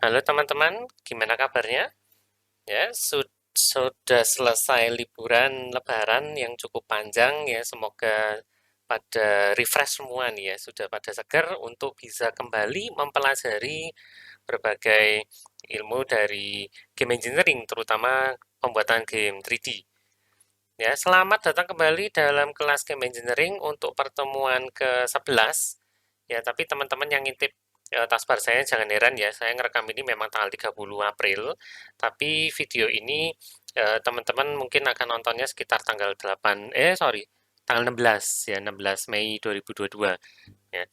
Halo teman-teman, gimana kabarnya? Ya, sudah selesai liburan Lebaran yang cukup panjang ya. Semoga pada refresh semua nih ya, sudah pada segar untuk bisa kembali mempelajari berbagai ilmu dari game engineering, terutama pembuatan game 3D. Ya, selamat datang kembali dalam kelas game engineering untuk pertemuan ke-11. Ya, tapi teman-teman yang ngintip taskbar saya jangan heran ya, saya ngerekam ini memang tanggal 30 April, tapi video ini teman-teman mungkin akan nontonnya sekitar tanggal 8, tanggal 16 ya, 16 Mei 2022 ya.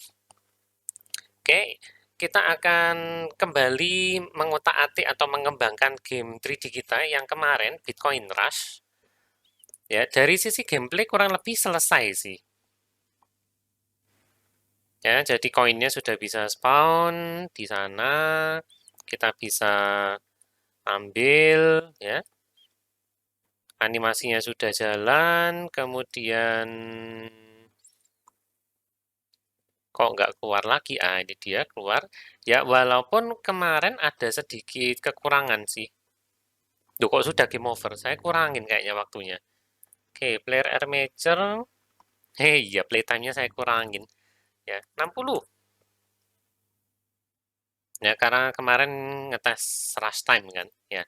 Oke, kita akan kembali mengutak-atik atau mengembangkan game 3D kita yang kemarin, Bitcoin Rush. Ya, dari sisi gameplay kurang lebih selesai sih. Ya, jadi koinnya sudah bisa spawn di sana. Kita bisa ambil ya. Animasinya sudah jalan, kemudian kok nggak keluar lagi? Ah, ini dia keluar. Ya, walaupun kemarin ada sedikit kekurangan sih. Duh, kok sudah game over? Saya kurangin kayaknya waktunya. Oke, player armature. Hei, ya playtime-nya saya kurangin. Ya, 60. Ya, karena kemarin ngetes rush time kan. Ya,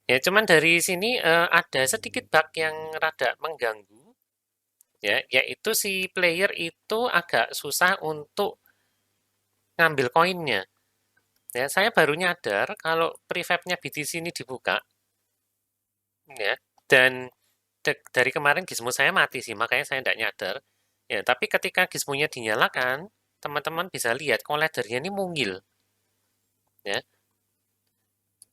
ya cuman dari sini ada sedikit bug yang rada mengganggu. Ya, yaitu si player itu agak susah untuk ngambil koinnya. Ya, saya baru nyadar kalau prefabnya BTC ini dibuka, ya, dan dari kemarin gizmo saya mati sih, makanya saya tidak nyadar. Ya, tapi ketika gizmonya dinyalakan, teman-teman bisa lihat collidernya ini mungil, ya.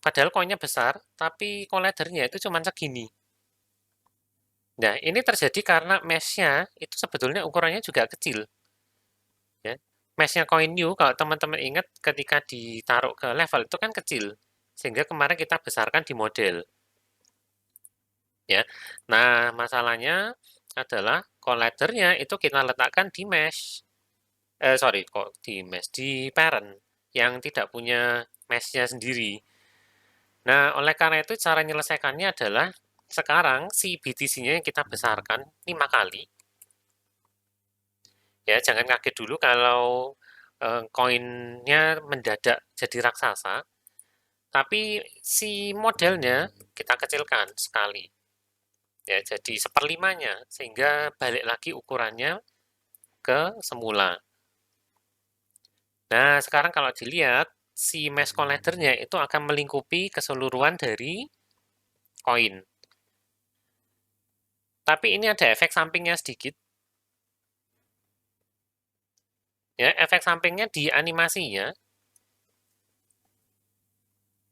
Padahal koinnya besar, tapi collidernya itu cuma segini. Nah, ini terjadi karena mesh-nya itu sebetulnya ukurannya juga kecil, ya. Mesh-nya koin new, kalau teman-teman ingat ketika ditaruh ke level itu kan kecil, sehingga kemarin kita besarkan di model. Ya, nah masalahnya adalah collidernya itu kita letakkan di mesh, kok di mesh, di parent yang tidak punya meshnya sendiri. Nah, oleh karena itu cara menyelesaikannya adalah sekarang si BTC-nya yang kita besarkan 5 kali. Ya, jangan kaget dulu kalau koinnya mendadak jadi raksasa, tapi si modelnya kita kecilkan sekali. Ya, jadi seperlimanya sehingga balik lagi ukurannya ke semula. Nah, sekarang kalau dilihat si mesh collidernya itu akan melingkupi keseluruhan dari koin. Tapi ini ada efek sampingnya sedikit. Ya, efek sampingnya di animasinya.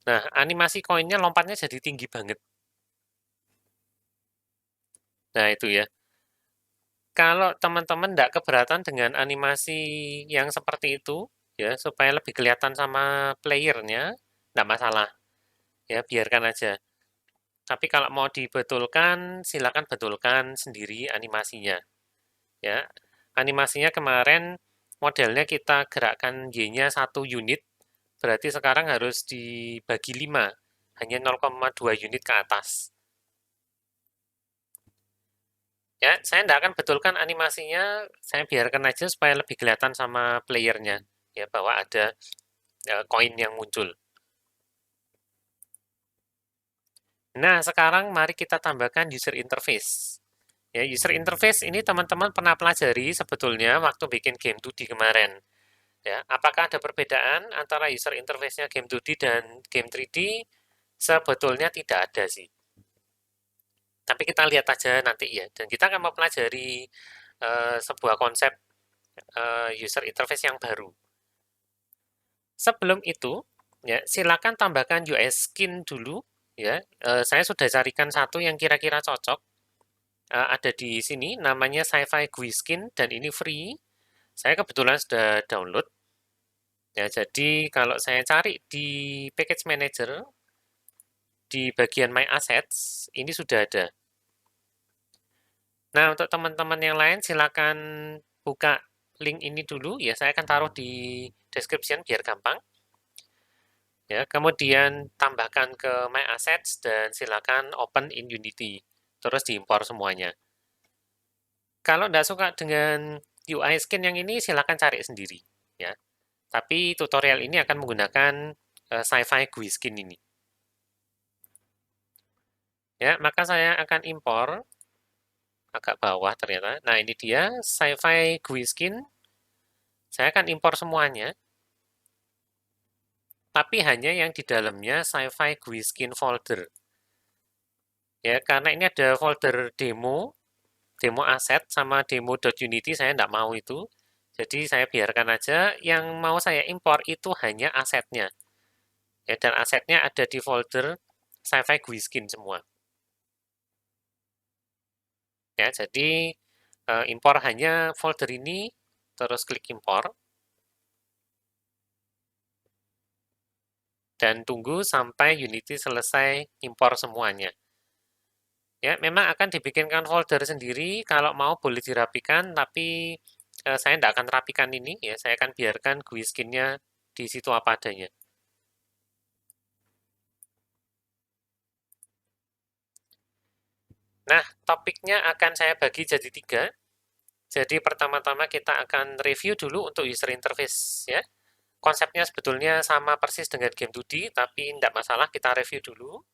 Nah, animasi koinnya lompatnya jadi tinggi banget. Nah, itu ya. Kalau teman-teman tidak keberatan dengan animasi yang seperti itu, ya, supaya lebih kelihatan sama playernya, tidak masalah. Ya, biarkan aja. Tapi kalau mau dibetulkan, silakan betulkan sendiri animasinya. Ya, animasinya kemarin modelnya kita gerakkan Y-nya 1 unit, berarti sekarang harus dibagi 5, hanya 0,2 unit ke atas. Ya, saya tidak akan betulkan animasinya, saya biarkan aja supaya lebih kelihatan sama playernya, ya, bahwa ada koin yang muncul. Nah, sekarang mari kita tambahkan user interface. Ya, user interface ini teman-teman pernah pelajari sebetulnya waktu bikin game 2D kemarin. Ya, apakah ada perbedaan antara user interface-nya game 2D dan game 3D? Sebetulnya tidak ada sih. Tapi kita lihat aja nanti ya. Dan kita akan mempelajari sebuah konsep user interface yang baru. Sebelum itu, ya silakan tambahkan UI skin dulu. Ya, saya sudah carikan satu yang kira-kira cocok. Ada di sini, namanya Sci-Fi GUI Skin dan ini free. Saya kebetulan sudah download. Ya, jadi kalau saya cari di Package Manager, di bagian My Assets, ini sudah ada. Nah, untuk teman-teman yang lain, silakan buka link ini dulu. Ya, saya akan taruh di description biar gampang. Ya, kemudian tambahkan ke My Assets dan silakan open in Unity. Terus diimpor semuanya. Kalau nggak suka dengan UI skin yang ini, silakan cari sendiri. Ya, tapi tutorial ini akan menggunakan Sci-Fi GUI skin ini. Ya, maka saya akan impor agak bawah ternyata. Nah, ini dia Sci-Fi GUI skin. Saya akan impor semuanya, tapi hanya yang di dalamnya Sci-Fi GUI skin folder. Ya, karena ini ada folder demo, demo aset sama demo.unity, saya tidak mau itu. Jadi saya biarkan aja, yang mau saya impor itu hanya asetnya. Ya, dan asetnya ada di folder Sci-Fi GUI skin semua. Ya, jadi impor hanya folder ini, terus klik impor, dan tunggu sampai Unity selesai impor semuanya. Ya, memang akan dibikinkan folder sendiri, kalau mau boleh dirapikan, tapi saya tidak akan rapikan ini, ya, saya akan biarkan GUI skin-nya di situ apa adanya. Nah, topiknya akan saya bagi jadi 3. Jadi pertama-tama kita akan review dulu untuk user interface, ya. Konsepnya sebetulnya sama persis dengan game 2D, tapi tidak masalah, kita review dulu.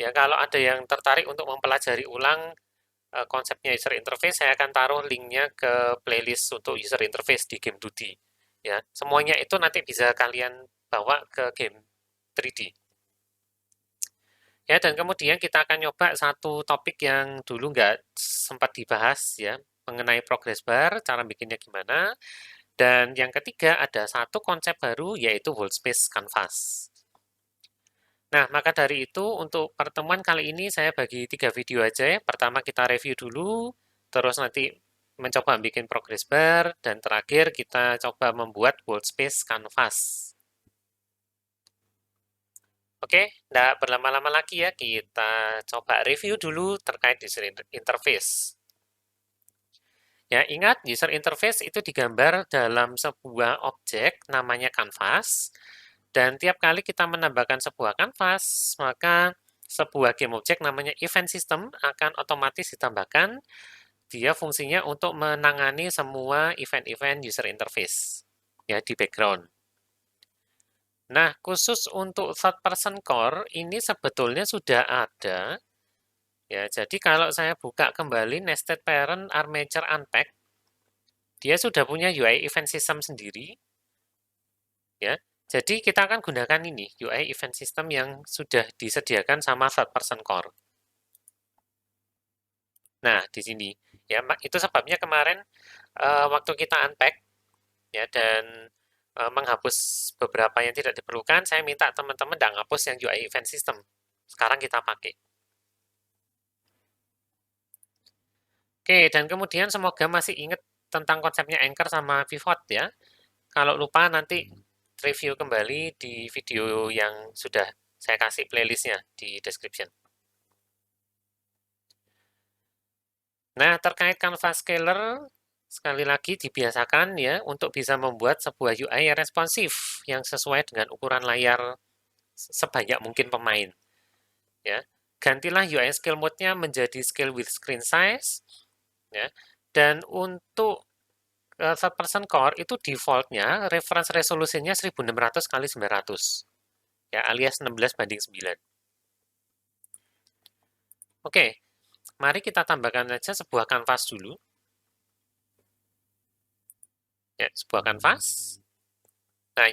Ya, kalau ada yang tertarik untuk mempelajari ulang konsepnya user interface, saya akan taruh linknya ke playlist untuk user interface di game 2D. Ya, semuanya itu nanti bisa kalian bawa ke game 3D. Ya, dan kemudian kita akan nyoba satu topik yang dulu nggak sempat dibahas, ya, mengenai progress bar, cara bikinnya gimana. Dan yang ketiga ada satu konsep baru, yaitu whole space canvas. Nah, maka dari itu untuk pertemuan kali ini saya bagi 3 video aja ya. Pertama kita review dulu, terus nanti mencoba bikin progress bar, dan terakhir kita coba membuat whole space canvas. Oke, nggak berlama-lama lagi ya, kita coba review dulu terkait user interface. Ya, ingat user interface itu digambar dalam sebuah objek namanya canvas, dan tiap kali kita menambahkan sebuah canvas, maka sebuah game object namanya event system akan otomatis ditambahkan. Dia fungsinya untuk menangani semua event-event user interface ya di background. Nah, khusus untuk third person core ini sebetulnya sudah ada. Ya, jadi kalau saya buka kembali nested parent armature unpack, dia sudah punya UI event system sendiri. Ya, jadi kita akan gunakan ini UI event system yang sudah disediakan sama third person core. Nah, di sini ya itu sebabnya kemarin waktu kita unpack ya dan menghapus beberapa yang tidak diperlukan, saya minta teman-teman tidak hapus yang UI event system. Sekarang kita pakai. Oke, dan kemudian semoga masih ingat tentang konsepnya anchor sama pivot ya. Kalau lupa nanti review kembali di video yang sudah saya kasih playlistnya di description. Nah, terkait canvas scaler, sekali lagi dibiasakan ya untuk bisa membuat sebuah UI yang responsif yang sesuai dengan ukuran layar sebanyak mungkin pemain. Ya, gantilah UI scale mode-nya menjadi scale with screen size. Ya, dan untuk third person core itu defaultnya reference resolusinya 1600 kali 900 ya alias 16:9. Oke, mari kita tambahkan saja sebuah kanvas dulu. Ya, sebuah kanvas. Nah,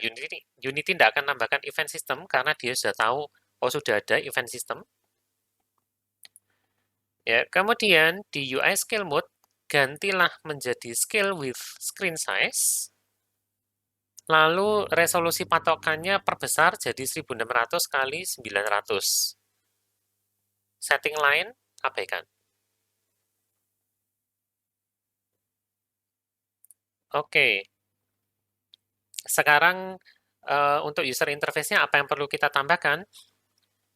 Unity tidak akan tambahkan event system karena dia sudah tahu, oh sudah ada event system. Ya, kemudian di UI scale mode, gantilah menjadi scale with screen size. Lalu resolusi patokannya perbesar jadi 1600 kali 900. Setting lain, abaikan. Oke, sekarang untuk user interface-nya apa yang perlu kita tambahkan?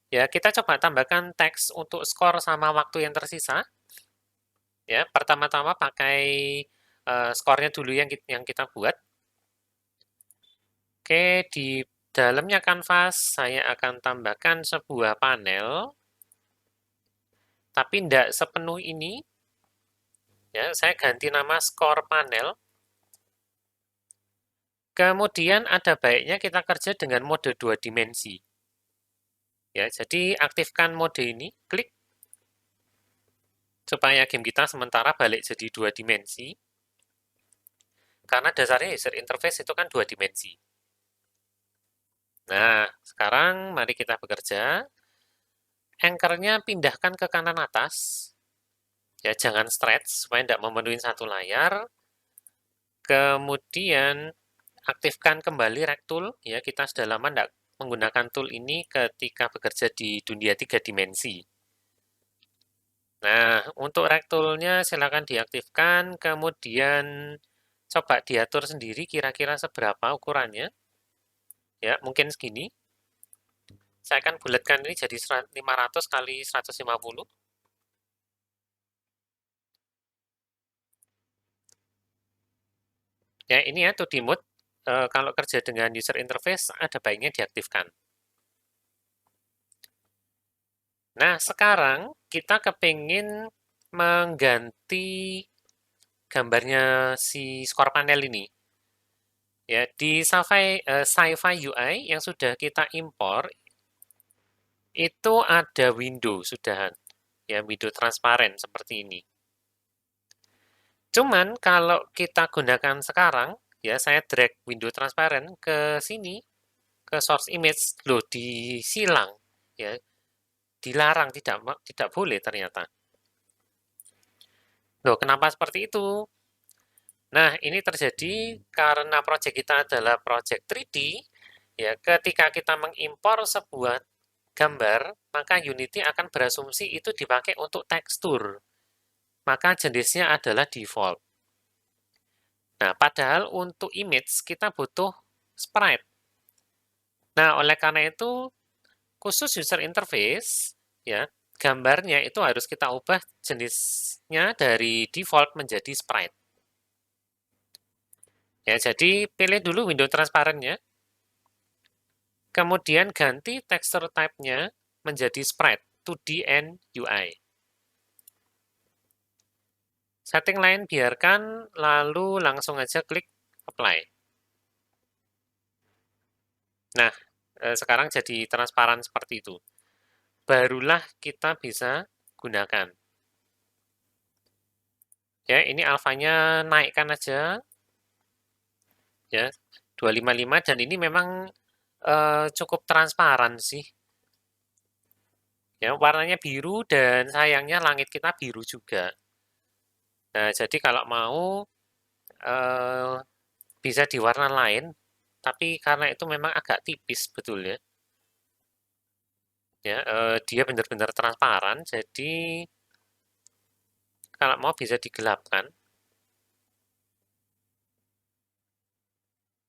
Ya, kita coba tambahkan teks untuk skor sama waktu yang tersisa. Ya, pertama-tama pakai skornya dulu yang kita buat. Oke, di dalamnya kanvas saya akan tambahkan sebuah panel, tapi tidak sepenuh ini. Ya, saya ganti nama score panel. Kemudian ada baiknya kita kerja dengan mode 2 dimensi. Ya, jadi aktifkan mode ini, klik supaya game kita sementara balik jadi 2 dimensi. Karena dasarnya user interface itu kan 2 dimensi. Nah, sekarang mari kita bekerja. Anchor-nya pindahkan ke kanan atas. Ya, jangan stretch supaya tidak memenuhi satu layar. Kemudian aktifkan kembali rect tool. Ya, kita sudah lama tidak menggunakan tool ini ketika bekerja di dunia 3 dimensi. Nah, untuk rect tool-nya silakan diaktifkan, kemudian coba diatur sendiri kira-kira seberapa ukurannya. Ya, mungkin segini. Saya akan bulatkan ini jadi 500 kali 150. Ya, ini ya 2D mode. Kalau kerja dengan user interface, ada baiknya diaktifkan. Nah, sekarang kita kepingin mengganti gambarnya si skor panel ini. Ya, di Sci-Fi UI yang sudah kita impor, itu ada window sudahan. Ya, window transparan seperti ini. Cuman kalau kita gunakan sekarang, ya saya drag window transparan ke sini, ke source image, loh disilang, ya dilarang, tidak boleh ternyata. Loh, kenapa seperti itu? Nah, ini terjadi karena proyek kita adalah proyek 3D, ya ketika kita mengimpor sebuah gambar, maka Unity akan berasumsi itu dipakai untuk tekstur. Maka jenisnya adalah default. Nah, padahal untuk image kita butuh sprite. Nah, oleh karena itu, khusus user interface, ya, gambarnya itu harus kita ubah jenisnya dari default menjadi sprite. Ya, jadi pilih dulu window transparannya, kemudian ganti texture type-nya menjadi sprite, 2D and UI. Setting lain biarkan, lalu langsung aja klik apply. Nah, sekarang jadi transparan seperti itu. Barulah kita bisa gunakan. Ya, ini alfanya naikkan aja. Ya, 255 dan ini memang cukup transparan sih. Ya, warnanya biru dan sayangnya langit kita biru juga. Nah, jadi kalau mau eh, bisa di warna lain, tapi karena itu memang agak tipis betul ya. Ya, dia benar-benar transparan, jadi kalau mau bisa digelapkan.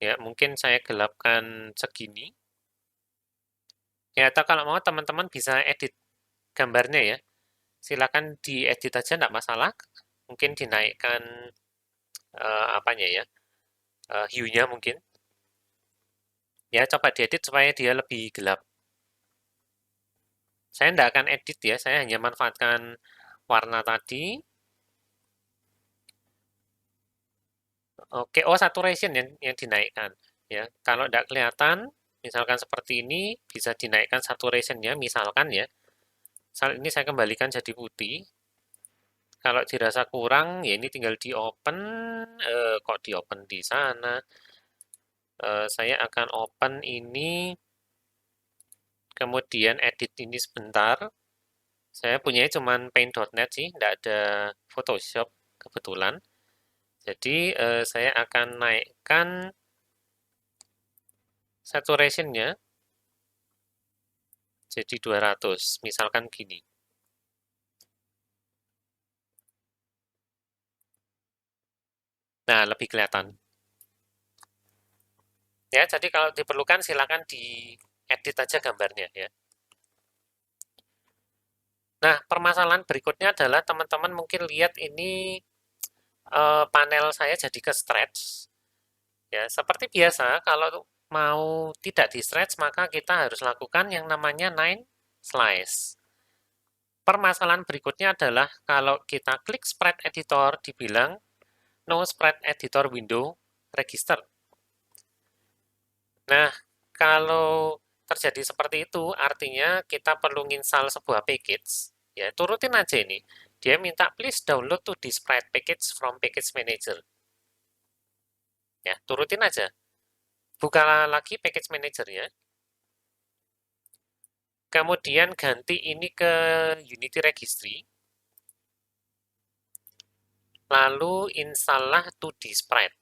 Ya, mungkin saya gelapkan segini. Ya, atau kalau mau teman-teman bisa edit gambarnya ya. Silakan diedit aja, enggak masalah. Mungkin dinaikkan apanya ya, hue-nya mungkin. Ya, coba diedit supaya dia lebih gelap. Saya enggak akan edit ya, saya hanya manfaatkan warna tadi. Oke, oh saturation yang dinaikkan. Ya, kalau enggak kelihatan, misalkan seperti ini, bisa dinaikkan saturationnya, misalkan ya. Saat ini saya kembalikan jadi putih. Kalau dirasa kurang, ya ini tinggal di open. Kok di open di sana? Saya akan open ini, kemudian edit ini sebentar. Saya punya cuma paint.net sih, tidak ada Photoshop kebetulan. Jadi saya akan naikkan saturationnya jadi 200, misalkan gini. Nah, lebih kelihatan. Ya, jadi kalau diperlukan silakan diedit aja gambarnya ya. Nah, permasalahan berikutnya adalah teman-teman mungkin lihat ini panel saya jadi ke stretch. Ya, seperti biasa kalau mau tidak di stretch, maka kita harus lakukan yang namanya 9 slice. Permasalahan berikutnya adalah kalau kita klik spread editor, dibilang no spread editor window register. Nah, kalau terjadi seperti itu, artinya kita perlu install sebuah package. Ya, turutin aja ini. Dia minta please download to the spread package from package manager. Ya, turutin aja. Buka lagi package manager-nya. Kemudian ganti ini ke Unity Registry. Lalu installlah to the spread.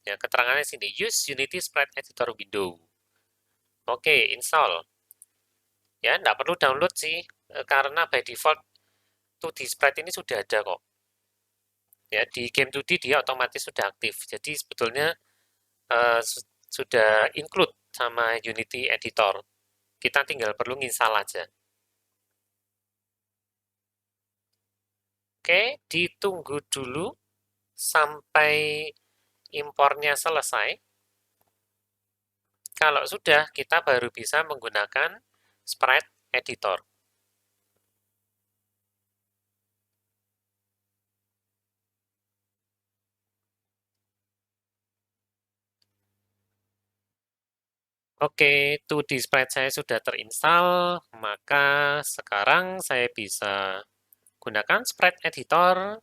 Ya, keterangannya sini, use Unity Spread Editor Window. Oke, install. Ya, nggak perlu download sih, karena by default 2D Spread ini sudah ada kok. Ya, di Game 2D dia otomatis sudah aktif. Jadi sebetulnya sudah include sama Unity Editor. Kita tinggal perlu install aja. Oke, ditunggu dulu sampai impornya selesai. Kalau sudah, kita baru bisa menggunakan Sprite Editor. Oke, 2D Sprite saya sudah terinstall, maka sekarang saya bisa gunakan Sprite Editor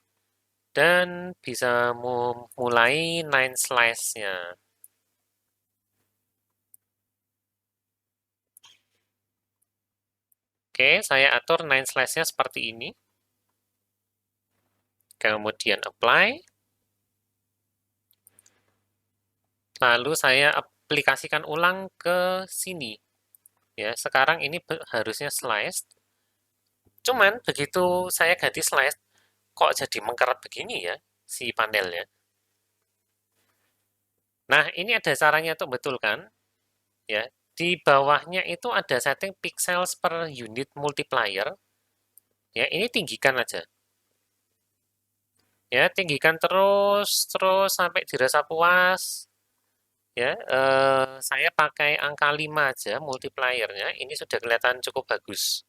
dan bisa mulai 9 slice-nya. Oke, saya atur 9 slice-nya seperti ini. Kemudian apply. Lalu saya aplikasikan ulang ke sini. Ya, sekarang ini harusnya slice. Cuman begitu saya ganti slice, kok jadi mengkerat begini ya si panelnya. Nah, ini ada caranya untuk betulkan. Ya, di bawahnya itu ada setting pixels per unit multiplier. Ya, ini tinggikan aja. Ya, tinggikan terus terus sampai dirasa puas. Ya, saya pakai angka 5 aja multipliernya. Ini sudah kelihatan cukup bagus.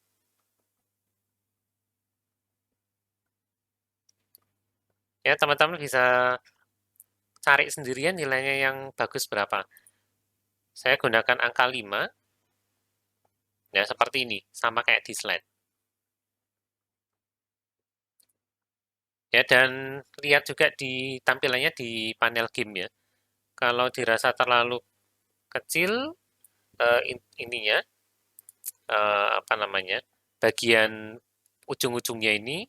Ya, teman-teman bisa cari sendirian nilainya yang bagus berapa. Saya gunakan angka 5. Ya, seperti ini, sama kayak di slide. Ya, dan lihat juga di tampilannya di panel game ya. Kalau dirasa terlalu kecil, ininya, apa namanya, bagian ujung-ujungnya ini,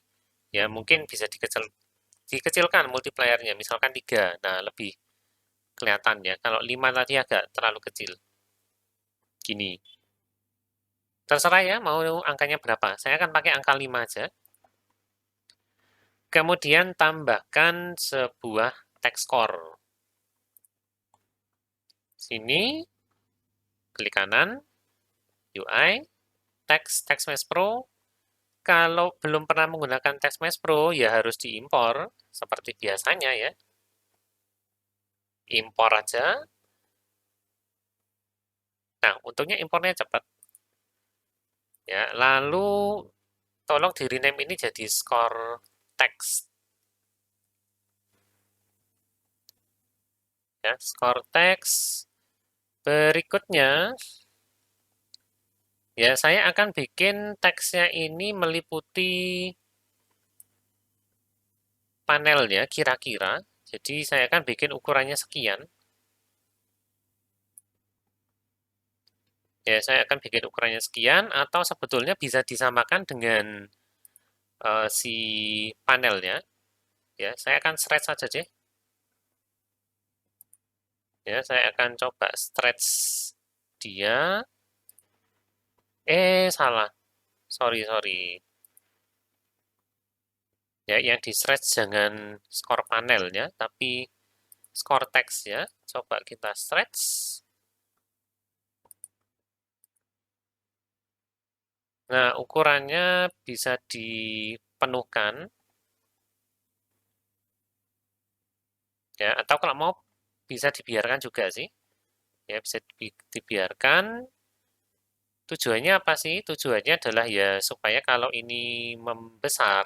ya mungkin bisa dikecilkan multipliernya, misalkan 3. Nah, lebih kelihatan ya. Kalau 5 tadi agak terlalu kecil. Gini. Terserah ya, mau angkanya berapa. Saya akan pakai angka 5 aja. Kemudian tambahkan sebuah text core. Sini, klik kanan, UI, text Mesh Pro. Kalau belum pernah menggunakan text Mesh Pro, ya harus diimpor seperti biasanya ya. Impor aja. Nah, untungnya impornya cepat. Ya, lalu tolong di rename ini jadi score text. Ya, score text. Berikutnya, ya saya akan bikin teksnya ini meliputi panelnya kira-kira. Jadi saya akan bikin ukurannya sekian. Ya, saya akan bikin ukurannya sekian atau sebetulnya bisa disamakan dengan si panelnya. Ya, saya akan stretch saja deh. Ya, saya akan coba stretch dia. Salah. Sorry, sorry. Ya, yang di stretch jangan skor panelnya, tapi skor teks ya. Coba kita stretch. Nah, ukurannya bisa dipenuhkan. Ya, atau kalau mau bisa dibiarkan juga sih. Ya, bisa dibiarkan. Tujuannya apa sih? Tujuannya adalah ya supaya kalau ini membesar,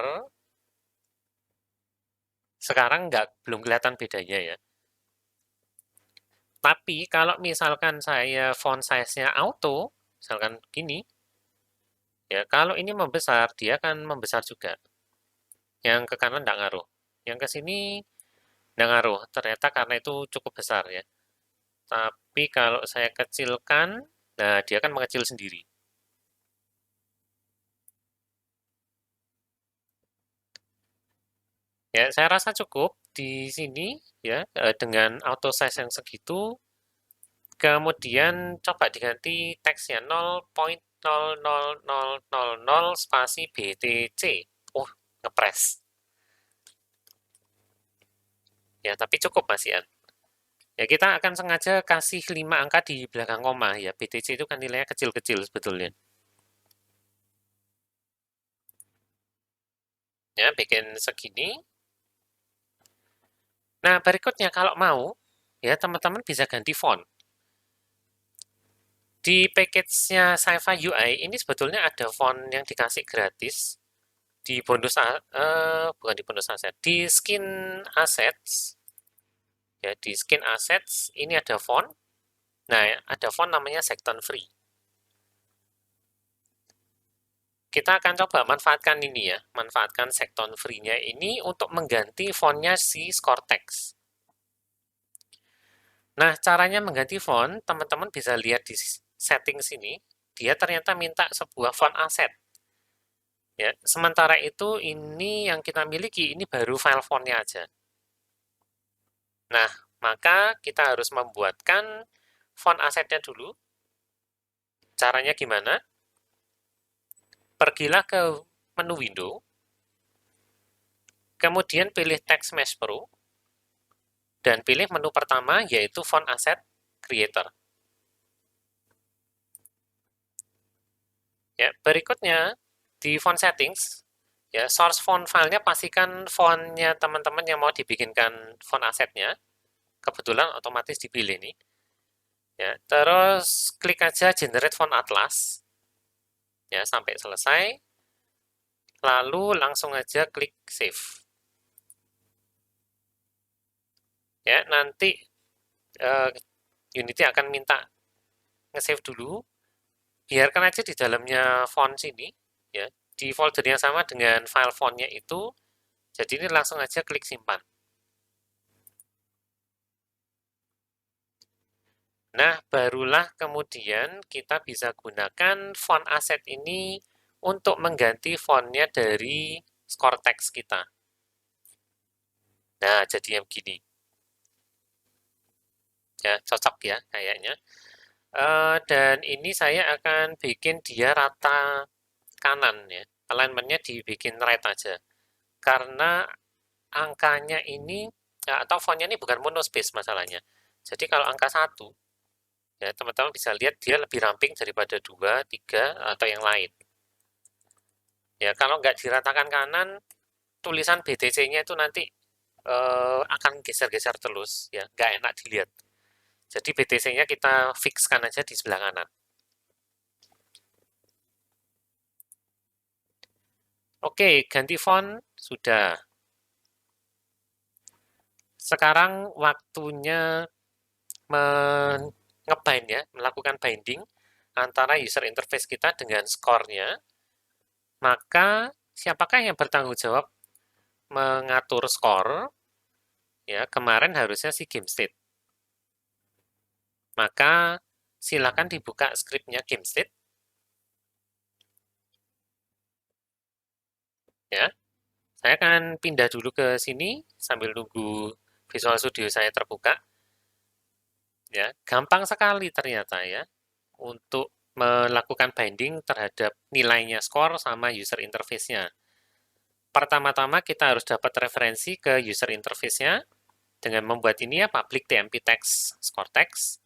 sekarang belum kelihatan bedanya ya. Tapi kalau misalkan saya font size-nya auto, misalkan gini, ya kalau ini membesar, dia akan membesar juga. Yang ke kanan tidak ngaruh. Yang ke sini tidak ngaruh. Ternyata karena itu cukup besar ya. Tapi kalau saya kecilkan, nah dia akan mengecil sendiri. Ya, saya rasa cukup di sini ya dengan auto size yang segitu. Kemudian coba diganti teksnya 0.00000 spasi BTC. Oh, ngepres. Ya, tapi cukup Mas Ian. Ya, kita akan sengaja kasih 5 angka di belakang koma ya. BTC itu kan nilainya kecil-kecil sebetulnya. Ya, bikin segini. Nah, berikutnya kalau mau, ya teman-teman bisa ganti font. Di package-nya Sci-Fi UI ini sebetulnya ada font yang dikasih gratis di bonus bukan di bonus aset, di skin assets. Ya, di skin assets ini ada font. Nah, ada font namanya Secton Free. Kita akan coba manfaatkan ini ya, manfaatkan Secton Free-nya ini untuk mengganti fontnya si Scortex. Nah, caranya mengganti font, teman-teman bisa lihat di setting sini, dia ternyata minta sebuah font asset. Ya, sementara itu ini yang kita miliki ini baru file fontnya aja. Nah, maka kita harus membuatkan font assetnya dulu. Caranya gimana? Pergilah ke menu window, kemudian pilih Text Mesh Pro, dan pilih menu pertama yaitu Font Asset Creator. Ya, berikutnya di font settings, ya source font filenya pastikan fontnya teman-teman yang mau dibikinkan font assetnya. Kebetulan otomatis dipilih nih. Ya, terus klik aja Generate Font Atlas. Ya, sampai selesai. Lalu langsung aja klik Save. Ya, nanti Unity akan minta nge-save dulu. Biarkan aja di dalamnya font sini. Ya, di folder yang sama dengan file fontnya itu. Jadi ini langsung aja klik simpan. Nah, barulah kemudian kita bisa gunakan font asset ini untuk mengganti fontnya dari score text kita. Nah, jadi yang begini. Ya, cocok ya kayaknya. Dan ini saya akan bikin dia rata kanan ya. Alignment-nya dibikin right aja. Karena angkanya ini, ya, atau fontnya ini bukan monospace masalahnya. Jadi kalau angka 1, ya teman-teman bisa lihat dia lebih ramping daripada 2, 3, atau yang lain. Ya, kalau nggak diratakan kanan, tulisan BTC-nya itu nanti akan geser-geser terus, ya, nggak enak dilihat. Jadi BTC-nya kita fixkan aja di sebelah kanan. Oke, ganti font sudah. Sekarang waktunya ngebind ya, melakukan binding antara user interface kita dengan score-nya. Maka siapakah yang bertanggung jawab mengatur skor? Ya, kemarin harusnya si GameState. Maka silakan dibuka skripnya GameState. Ya, saya akan pindah dulu ke sini sambil nunggu Visual Studio saya terbuka. Ya, gampang sekali ternyata ya untuk melakukan binding terhadap nilainya skor sama user interface-nya. Pertama-tama kita harus dapat referensi ke user interface-nya dengan membuat ini ya public TMP text score text.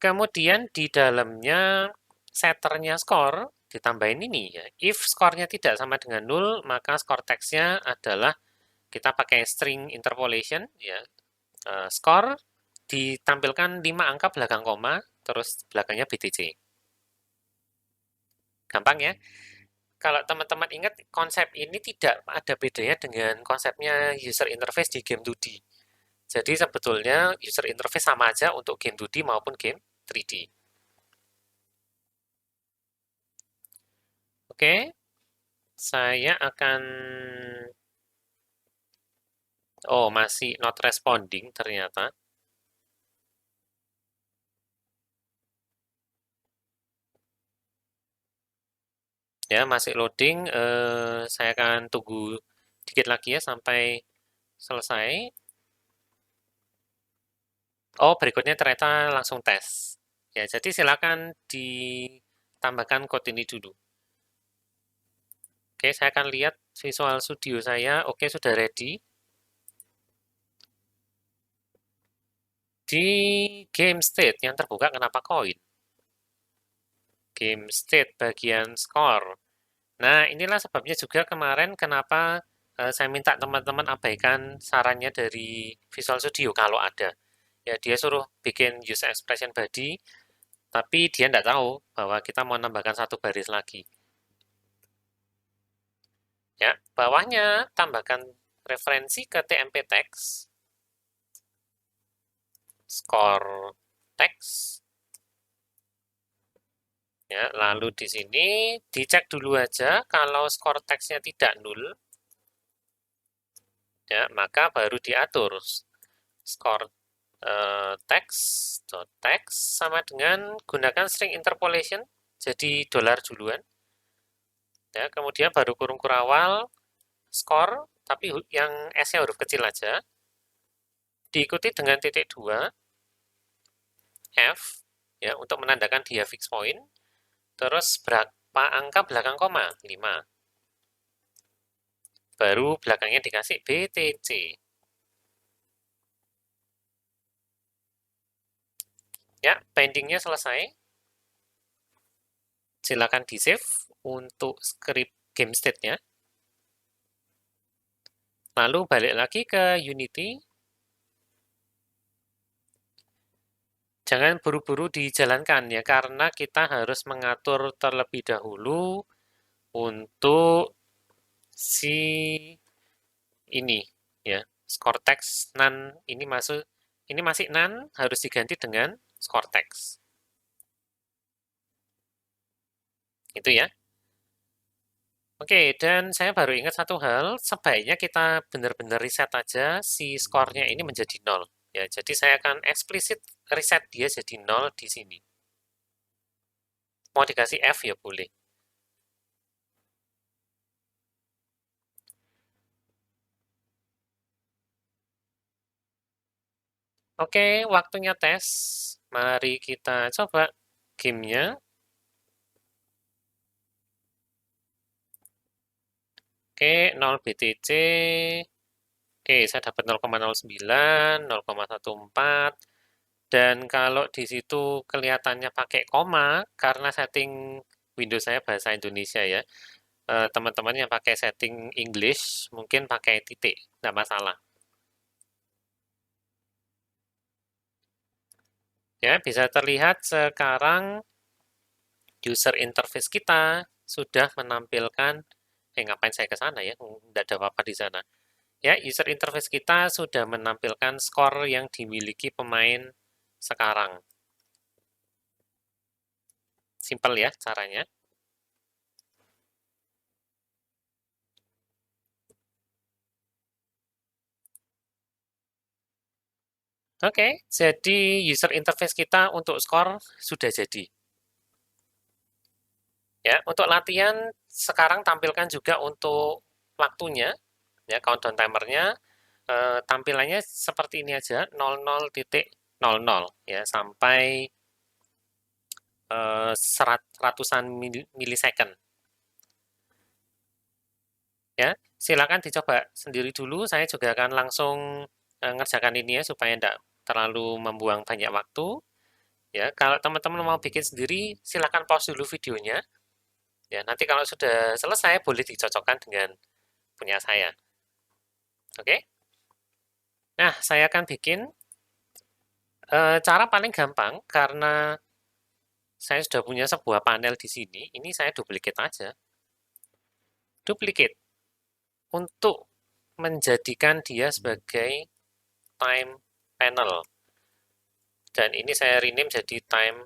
Kemudian di dalamnya setternya skor ditambahin ini ya. If skornya tidak sama dengan 0, maka score text-nya adalah kita pakai string interpolation ya. Score ditampilkan 5 angka belakang koma, terus belakangnya BTC. Gampang ya? Kalau teman-teman ingat, konsep ini tidak ada bedanya dengan konsepnya user interface di game 2D. Jadi sebetulnya user interface sama aja untuk game 2D maupun game 3D. Oke, saya akan... Oh, masih not responding ternyata. Ya, masih loading. Saya akan tunggu dikit lagi ya sampai selesai. Oh, berikutnya ternyata langsung tes. Ya, jadi silakan ditambahkan code ini dulu. Oke, saya akan lihat Visual Studio saya. Oke, sudah ready. Di game state yang terbuka kenapa koin? Game state bagian score. Nah, inilah sebabnya juga kemarin kenapa saya minta teman-teman abaikan sarannya dari Visual Studio kalau ada. Ya, dia suruh bikin user expression body, tapi dia tidak tahu bahwa kita mau nambahkan satu baris lagi. Ya, bawahnya tambahkan referensi ke TMP text, score text. Ya, lalu di sini dicek dulu aja kalau skor teksnya tidak nul, ya, maka baru diatur skor text text sama dengan gunakan string interpolation jadi dolar duluan, ya, kemudian baru kurung kurawal skor tapi yang S-nya huruf kecil aja, diikuti dengan titik 2 F, ya, untuk menandakan dia fix point, terus berapa angka belakang koma? 5. Baru belakangnya dikasih BTC. Ya, bindingnya selesai. Silakan di-save untuk script game state-nya. Lalu balik lagi ke Unity. Jangan buru-buru dijalankan ya, karena kita harus mengatur terlebih dahulu untuk si ini ya, score text none ini masih none, harus diganti dengan score text. Itu ya. Oke, dan saya baru ingat satu hal, sebaiknya kita benar-benar reset aja si skornya ini menjadi 0. Ya, jadi saya akan eksplisit reset dia jadi 0 di sini. Mau dikasih F ya boleh. Oke, waktunya tes. Mari kita coba gamenya. Oke, 0 BTC. Oke, saya dapat 0,09, 0,14. Dan kalau di situ kelihatannya pakai koma, karena setting Windows saya bahasa Indonesia ya. Teman-teman yang pakai setting English, mungkin pakai titik, nggak masalah. Ya, bisa terlihat sekarang user interface kita sudah menampilkan, ngapain saya ke sana ya, nggak ada apa-apa di sana. Ya, user interface kita sudah menampilkan skor yang dimiliki pemain sekarang. Simple ya caranya. Oke, jadi user interface kita untuk skor sudah jadi. Ya, untuk latihan sekarang tampilkan juga untuk waktunya, ya, countdown timernya. Tampilannya seperti ini aja, 00.00 ya, sampai ratusan milisecond. Ya, silakan dicoba sendiri dulu. Saya juga akan langsung ngerjakan ini ya supaya tidak terlalu membuang banyak waktu. Ya, kalau teman-teman mau bikin sendiri, silakan pause dulu videonya. Ya, nanti kalau sudah selesai boleh dicocokkan dengan punya saya. Oke? Nah, saya akan bikin Cara paling gampang karena saya sudah punya sebuah panel di sini, ini saya duplicate aja. Duplicate untuk menjadikan dia sebagai time panel. Dan ini saya rename jadi time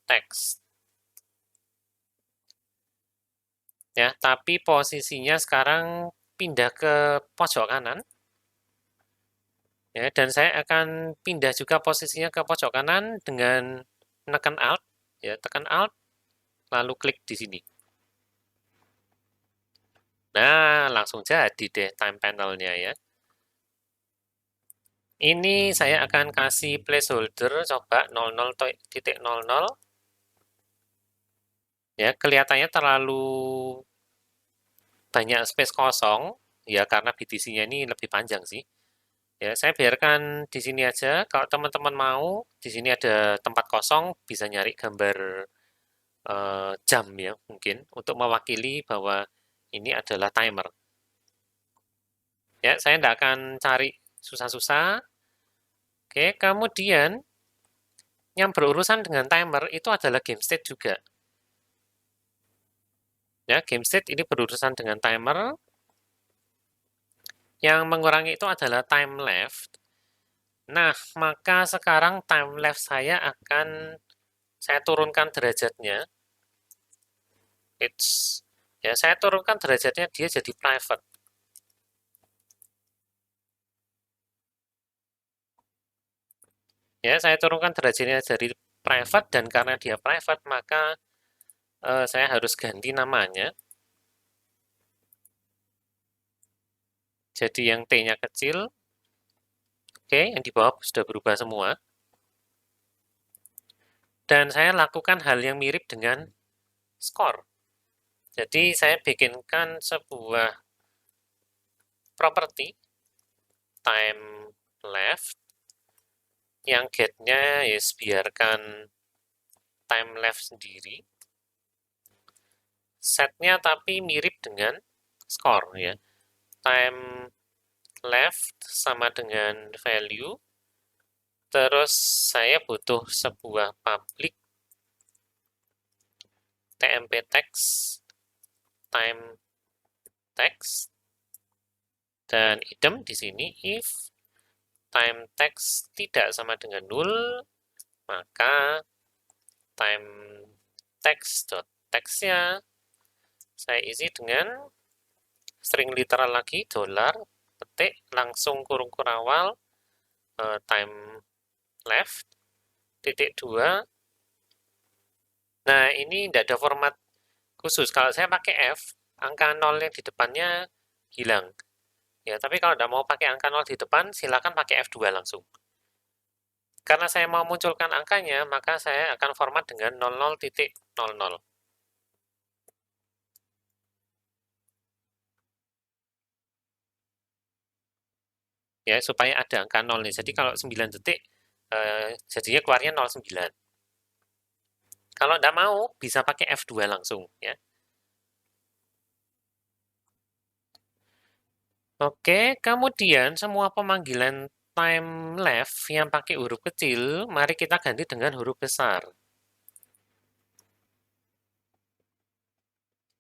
text. Ya, tapi posisinya sekarang pindah ke pojok kanan. Ya, dan saya akan pindah juga posisinya ke pojok kanan dengan menekan Alt. Ya, tekan Alt, lalu klik di sini. Nah, langsung jadi deh time panelnya ya. Ini saya akan kasih placeholder, coba 00.00. Ya, kelihatannya terlalu banyak space kosong, ya karena BTC-nya ini lebih panjang sih. Ya, saya biarkan di sini aja. Kalau teman-teman mau, di sini ada tempat kosong, bisa nyari gambar jam ya, mungkin, untuk mewakili bahwa ini adalah timer. Ya, saya tidak akan cari susah-susah. Oke, kemudian yang berurusan dengan timer itu adalah game state juga. Ya, game state ini berurusan dengan timer. Yang mengurangi itu adalah time left. Nah, maka sekarang time left saya akan saya turunkan derajatnya. Ya, saya turunkan derajatnya dia jadi private. Ya, saya turunkan derajatnya jadi private dan karena dia private maka saya harus ganti namanya. Jadi yang T-nya kecil. Oke, yang di bawah sudah berubah semua. Dan saya lakukan hal yang mirip dengan score. Jadi saya bikinkan sebuah property time left yang get-nya ya biarkan time left sendiri. Set-nya tapi mirip dengan score ya. Time left sama dengan value. Terus saya butuh sebuah public tmp text time text dan item di sini if time text tidak sama dengan null maka time text dot text-nya saya isi dengan string literal lagi dollar petik langsung kurung kurawal time left titik 2. Nah, ini tidak ada format khusus. Kalau saya pakai F, angka 0 yang di depannya hilang. Ya, tapi kalau tidak mau pakai angka 0 di depan, silakan pakai F2 langsung. Karena saya mau munculkan angkanya, maka saya akan format dengan 00.00. Ya, supaya ada angka 0 nih. Jadi kalau 9 detik, jadinya keluarnya 09. Kalau tidak mau, bisa pakai F2 langsung. Ya. Oke, kemudian semua pemanggilan time left yang pakai huruf kecil, mari kita ganti dengan huruf besar.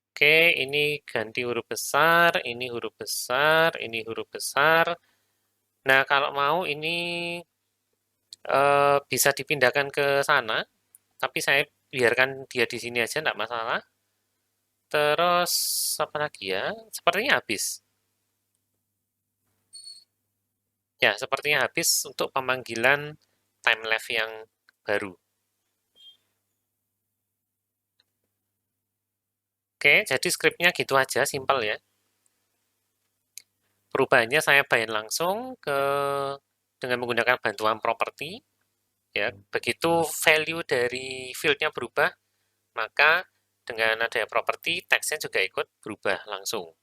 Oke, ini ganti huruf besar, ini huruf besar, ini huruf besar. Nah, kalau mau ini bisa dipindahkan ke sana, tapi saya biarkan dia di sini aja, enggak masalah. Terus, apa lagi ya? Sepertinya habis. Ya, sepertinya habis untuk pemanggilan time left yang baru. Oke, jadi scriptnya gitu aja, simpel ya. Perubahannya saya bind langsung dengan menggunakan bantuan property. Ya, begitu value dari field-nya berubah, maka dengan adanya property, text-nya juga ikut berubah langsung.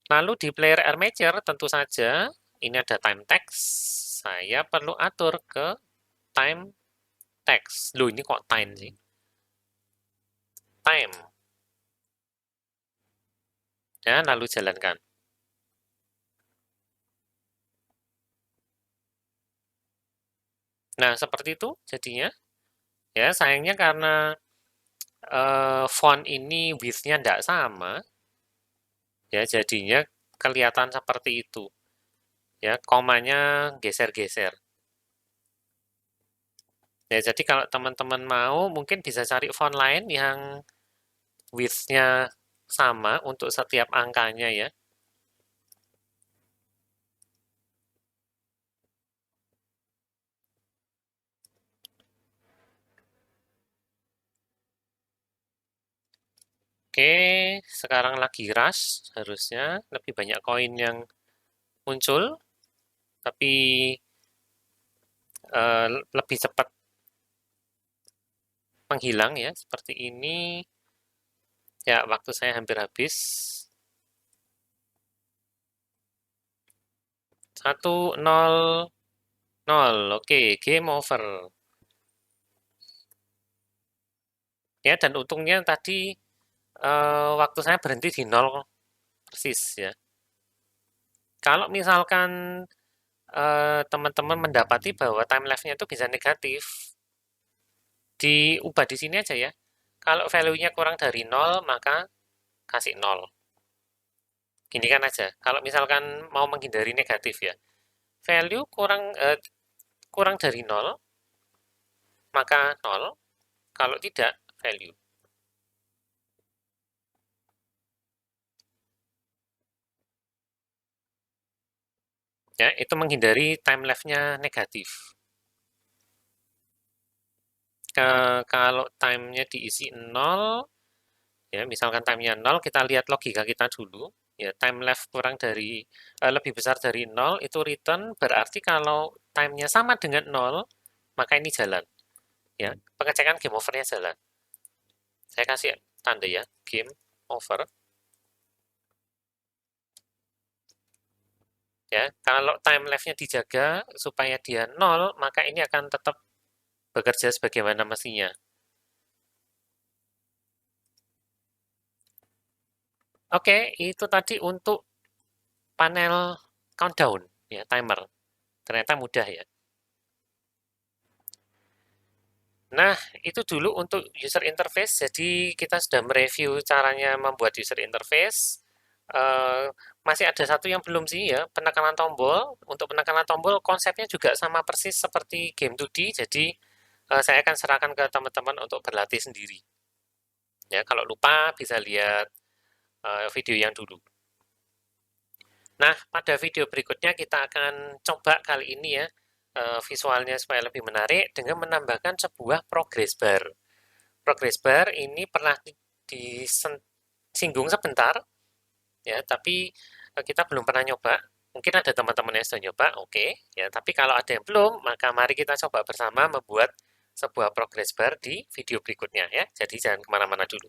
Lalu di player armature tentu saja ini ada time text. Saya perlu atur ke time text. Loh, ini kok time sih? Time. Dan lalu jalankan. Nah, seperti itu jadinya. Ya, sayangnya karena font ini width-nya tidak sama, ya jadinya kelihatan seperti itu. Ya, komanya geser-geser. Ya, jadi kalau teman-teman mau, mungkin bisa cari font lain yang width-nya sama untuk setiap angkanya ya. Oke, sekarang lagi rush, harusnya lebih banyak koin yang muncul, tapi lebih cepat menghilang ya, seperti ini. Ya, waktu saya hampir habis. 1-0-0, oke, game over. Ya, dan untungnya tadi waktu saya berhenti di 0 persis ya. Kalau misalkan teman-teman mendapati bahwa time lapse-nya itu bisa negatif, diubah di sini aja ya. Kalau value-nya kurang dari 0, maka kasih 0. Gini kan aja. Kalau misalkan mau menghindari negatif ya, value kurang dari 0, maka 0. Kalau tidak, value. Ya, itu menghindari time lapse-nya negatif. Kalau time-nya diisi 0, ya misalkan time-nya 0, kita lihat logika kita dulu. Ya, time left kurang dari lebih besar dari 0 itu return, berarti kalau time-nya sama dengan 0, maka ini jalan. Ya, pengecekan game over-nya jalan. Saya kasih tanda ya, game over. Ya, kalau time left-nya dijaga supaya dia 0, maka ini akan tetap bekerja sebagaimana mestinya. Oke, itu tadi untuk panel countdown, ya, timer. Ternyata mudah ya. Nah, itu dulu untuk user interface. Jadi kita sudah mereview caranya membuat user interface. Eh, Masih ada satu yang belum sih ya, penekanan tombol. Untuk penekanan tombol konsepnya juga sama persis seperti game 2D. Jadi saya akan serahkan ke teman-teman untuk berlatih sendiri. Ya, kalau lupa bisa lihat video yang dulu. Nah, pada video berikutnya kita akan coba kali ini ya visualnya supaya lebih menarik dengan menambahkan sebuah progress bar. Progress bar ini pernah disinggung sebentar ya, tapi kita belum pernah nyoba. Mungkin ada teman-teman yang sudah nyoba, oke. Ya, tapi kalau ada yang belum, maka mari kita coba bersama membuat sebuah progress bar di video berikutnya ya. Jadi jangan kemana-mana dulu.